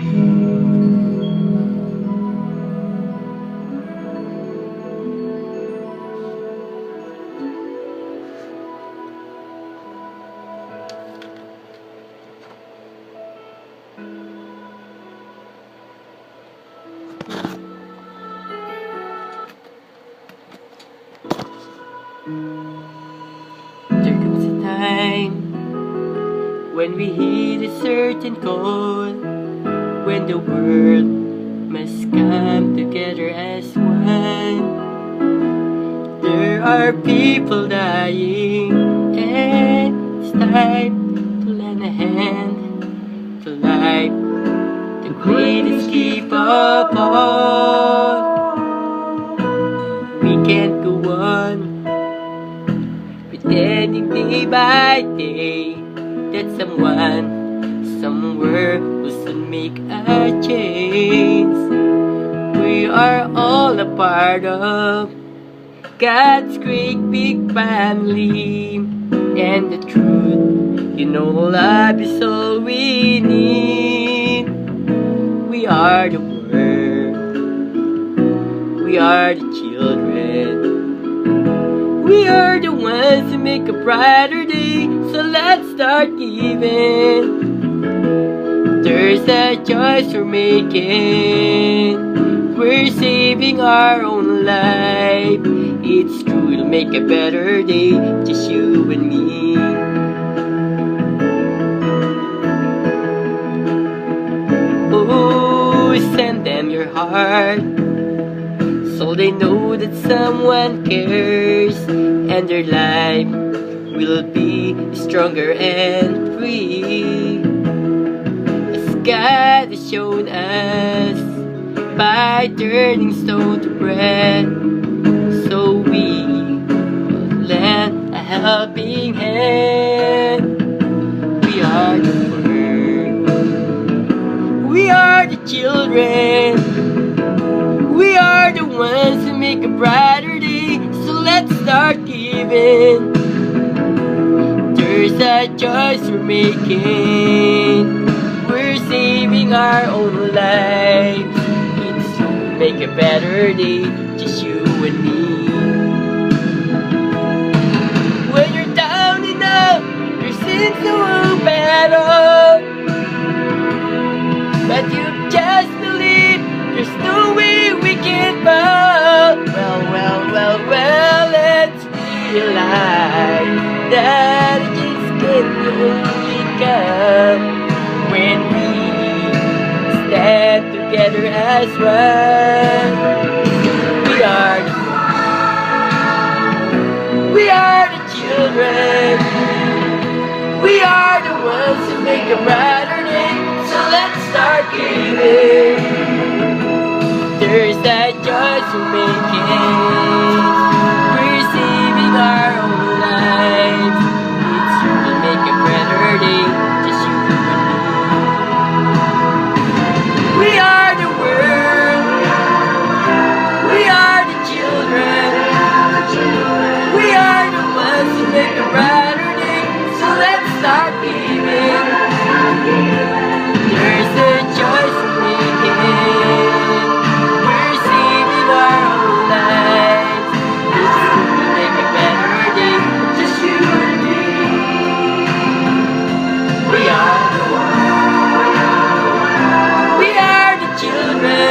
There comes a time when we hit a certain goal, when the world must come together as one. There are people dying, and it's time to lend a hand to life, the greatest gift of all. We can't go on pretending day by day that someone somewhere will soon make a change. We are all a part of God's great big family, and the truth, love is all we need. We are the world, we are the children, we are the ones who make a brighter day, so let's start giving. There's a choice we're making, we're saving our own life. It's true, it'll make a better day, just you and me. Oh, send them your heart, so they know that someone cares, and their life will be stronger and free, as God has shown us by turning stone to bread. So we will lend a helping hand. We are the world, we are the children, we are the ones who make a brighter day, so let's start giving. There's a choice we're making, we're saving our own lives. It's to make a better day, just you and me. When you're down and out, there seems no battle, but you just believe there's no way we can fall. Well, let's realize that it just can only come when we stand together as one. We are the children, we are the ones who make a brighter day, so let's start giving. There's that choice we're making, we're saving our own lives. It's true, to make a better day, just you and me. We are the world, we are the children, we are the ones who make a brighter day, so let's start giving. There's a choice we're making, we're saving our own lives. It's true, to make a better day, just you and me. We are the world, we are the children,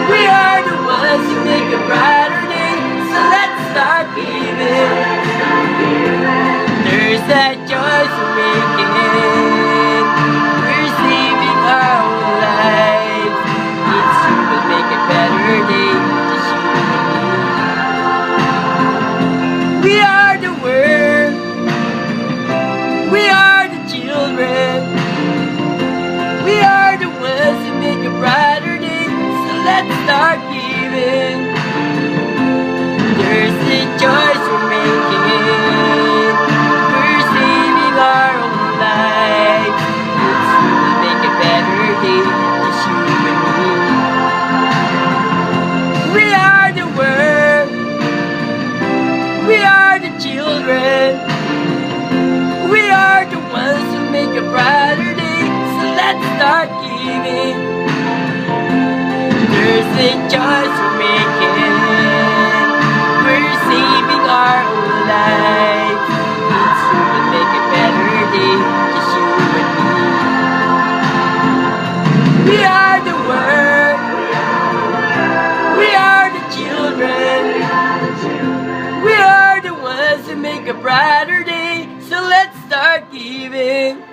we are the ones who make a brighter day, so let's start giving. There's that choice we're making, we're saving our own lives. It's true, we'll make a better day, just you and me. We are the world, we are the children, we are the ones who make a brighter day, so let's start giving. There's a choice we're making, we're saving our own lives. It's true, we'll make a better day, just you and me. We are the world, we are the children, we are the ones who make a brighter day, so let's let's start giving. There's a choice we're making. We're saving our own lives. It's will make a better day, just you and me. We are the world. We are the children. We are the ones who make a brighter day. So let's start giving.